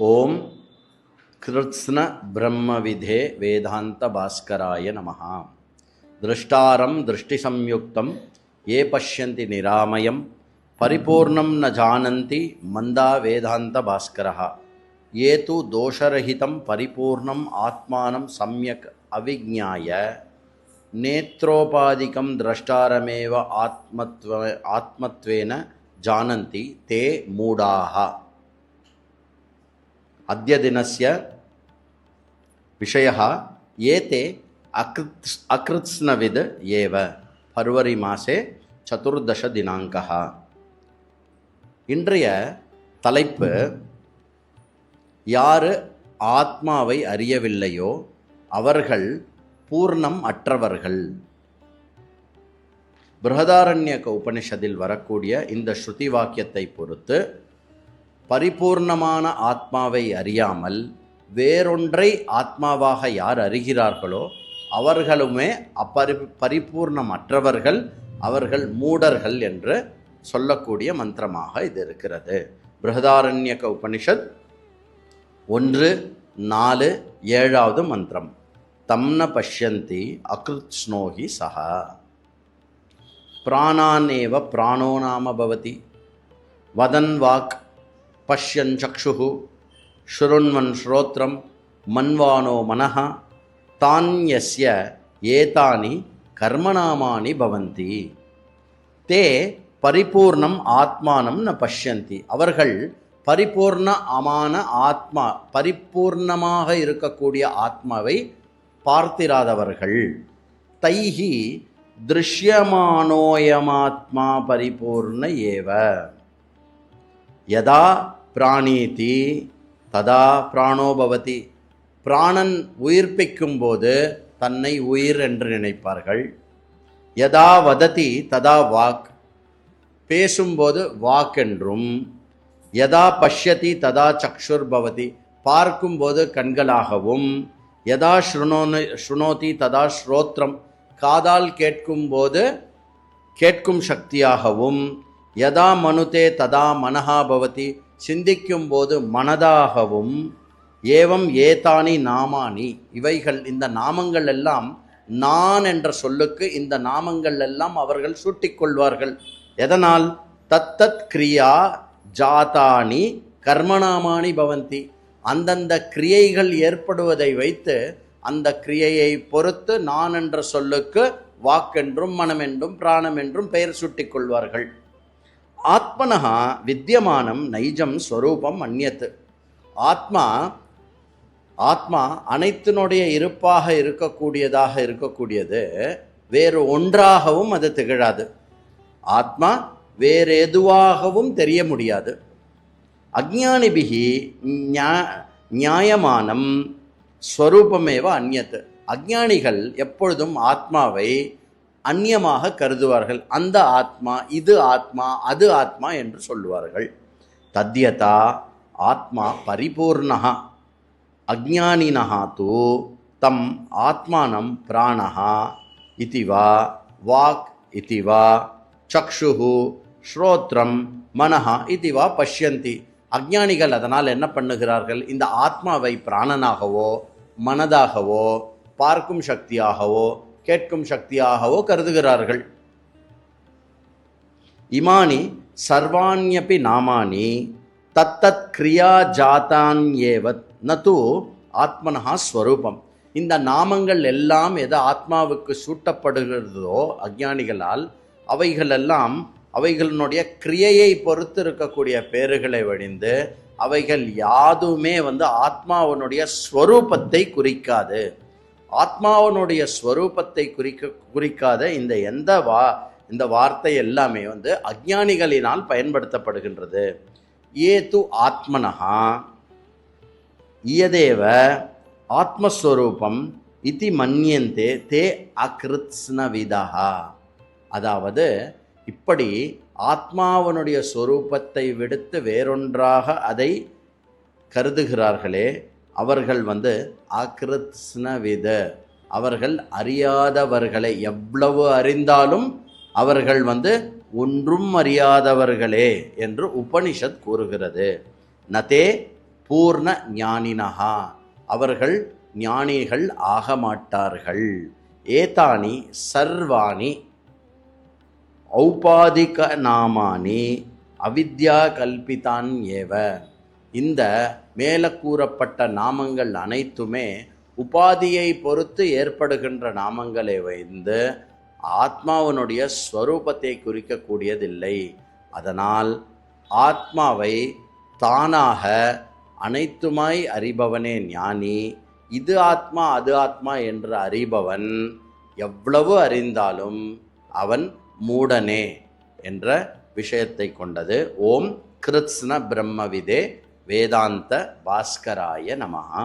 ஓம் கிருத்ஸ்ன பிரம்மவிதே வேதாந்த பாஸ்கராய நமஹ. திருஷ்டாரம் திருஷ்டி சம்யுக்தம் ஏ பஷ்யந்தி நிராமயம் பரிபூர்ணம் ந ஜானந்தி மந்தா வேதாந்த பாஸ்கரஹ. ஏ து தோஷரஹிதம் பரிபூர்ணம் ஆத்மானம் சம்யக் அவிஜ்ஞாய நேத்ரோபாதிகம் திரஷ்டாரமேவ ஆத்மத்வேன ஜானந்தி தே மூடாஹ. अद्य दिनस्य विषयः एते अकृत्स्नविद् एव. फरवरी मासे 14 दिनाङ्कः. இன்றைய தலைப்பு, யார் ஆத்மாவை அறியவில்லையோ அவர்கள் பூர்ணம் அற்றவர்கள். பிருஹதாரண்யக உபனிஷத்தில் வரக்கூடிய இந்த ஸ்ருதி வாக்கியத்தை பொறுத்து பரிபூர்ணமான ஆத்மாவை அறியாமல் வேறொன்றை ஆத்மாவாக யார் அறிகிறார்களோ அவர்களுமே பரிபூர்ணமற்றவர்கள், அவர்கள் மூடர்கள் என்று சொல்லக்கூடிய மந்திரமாக இது இருக்கிறது. பிருஹதாரண்யக உபனிஷத் 1:4 மந்திரம். தம்ன பஷ்யந்தி அகிருத்ஸ்னோஹி சஹ பிராணானேவ பிராணோ நாம பவதி வதன் வாக் பஷ்யன் சக்ஷுः ஸ்ருண்வன் ஸ்ரோத்ரம் மன்வானோ மனஹ தான்யஸ்ய ஏதானி கர்மநாமானி பவந்தி தே பரிபூர்ணம் ஆத்மானம் ந பஷ்யந்தி. அவர்கள் பரிபூர்ணமாக இருக்கக்கூடிய ஆத்மாவை பார்த்திராதவர்கள். தைஹி திருஷ்யமானோயமாத்மா பரிபூர்ண ஏவ யதா பிராணீதி ததா பிராணோ பவதி. பிராணன் உயிர்ப்பிக்கும் போது தன்னை உயிர் என்று நினைப்பார்கள். யதா வததி ததா வாக், பேசும்போது வாக் என்றும். யதா பஷ்யதி ததா சக்ஷுர் பவதி, பார்க்கும்போது கண்களாகவும். யதா ஸ்ருணோதி ததா ஸ்ரோத்ரம், காதால் கேட்கும்போது கேட்கும் சக்தியாகவும். யதா மனுதே ததா மனஹா பவதி, சிந்திக்கும் போது மனதாகவும். ஏவம் ஏதானி நாமானி, இவைகள் இந்த நாமங்கள் எல்லாம், நான் என்ற சொல்லுக்கு இந்த நாமங்கள் எல்லாம் அவர்கள் சூட்டிக்கொள்வார்கள். எதனால்? தத்தத் கிரியா ஜாதானி கர்மநாமானி பவந்தி. அந்தந்த கிரியைகள் ஏற்படுவதை வைத்து அந்த கிரியையை பொறுத்து நான் என்ற சொல்லுக்கு வாக்கென்றும் மனமென்றும் பிராணம் என்றும் பெயர் சூட்டிக்கொள்வார்கள். ஆத்மனஹா வித்யமானம் நைஜம் ஸ்வரூபம் அந்யத். ஆத்மா அனைத்தினுடைய இருப்பாக இருக்கக்கூடியது, வேறு ஒன்றாகவும் அது திகழாது. ஆத்மா வேறு எதுவாகவும் தெரிய முடியாது. அஜ்ஞானிபிகி நியாயமானம் ஸ்வரூபமேவ அந்யத். அஜ்ஞானிகள் எப்பொழுதும் ஆத்மாவை அந்நியமாக கருதுவார்கள். அந்த ஆத்மா, இது ஆத்மா, அது ஆத்மா என்று சொல்லுவார்கள். தத்யதா ஆத்மா பரிபூர்ணः அஜ்ஞானினः தூ தம் ஆத்மானம் பிராணः இதி வா வாக் இதி வா சக்ஷுः ஸ்ரோத்ரம் மனஹ இதி வா பஷ்யந்தி. அஜ்ஞானிகள் அதனால் என்ன பண்ணுகிறார்கள்? இந்த ஆத்மாவை பிராணனாகவோ மனதாகவோ பார்க்கும் சக்தியாகவோ கேட்கும் சக்தியாகவோ கருதுகிறார்கள். இமானி சர்வாண்யபி நாமானி தத்தத் கிரியா ஜாதான்யேவ நது ஆத்மனஹா ஸ்வரூபம். இந்த நாமங்கள் எல்லாம் எது ஆத்மாவுக்கு சூட்டப்படுகிறதோ அஜ்ஞானிகளால், அவைகளெல்லாம் அவைகளினுடைய கிரியையை பொறுத்து இருக்கக்கூடிய பேறுகளை வழிந்து அவைகள் யாதுமே ஆத்மாவனுடைய ஸ்வரூபத்தை குறிக்காது. ஆத்மாவனுடைய ஸ்வரூபத்தை குறிக்காத இந்த வார்த்தை எல்லாமே அஜ்ஞானிகளினால் பயன்படுத்தப்படுகின்றது. ஏது ஆத்மனஹா இயதேவ ஆத்மஸ்வரூபம் இதி மன்யந்தே தே அகிருத்ஸ்னவிதஹ. அதாவது இப்படி ஆத்மாவனுடைய ஸ்வரூபத்தை விடுத்து வேறொன்றாக அதை கருதுகிறார்களே அவர்கள் அகிருத்ஸ்னவித, அவர்கள் அறியாதவர்களை. எவ்வளவு அறிந்தாலும் அவர்கள் ஒன்றும் அறியாதவர்களே என்று உபனிஷத் கூறுகிறது. நதே பூர்ண ஞானினஹா, அவர்கள் ஞானிகள் ஆக மாட்டார்கள். ஏதானி சர்வாணி ஔபாதிக நாமானி அவித்யா கல்பிதான் ஏவ, இந்த மேலே கூறப்பட்ட நாமங்கள் அனைத்துமே உபாதியை பொறுத்து ஏற்படுகின்ற நாமங்களை வைந்து ஆத்மாவினுடைய ஸ்வரூபத்தை குறிக்கக்கூடியதில்லை. அதனால் ஆத்மாவை தானாக அனைத்துமாய் அறிபவனே ஞானி. இது ஆத்மா அது ஆத்மா என்று அறிபவன் எவ்வளவு அறிந்தாலும் அவன் மூடனே என்ற விஷயத்தை கொண்டது. ஓம் கிருத்ஸ்ன பிரம்மவிதே வேதாந்த பாஸ்கராய நமஹா.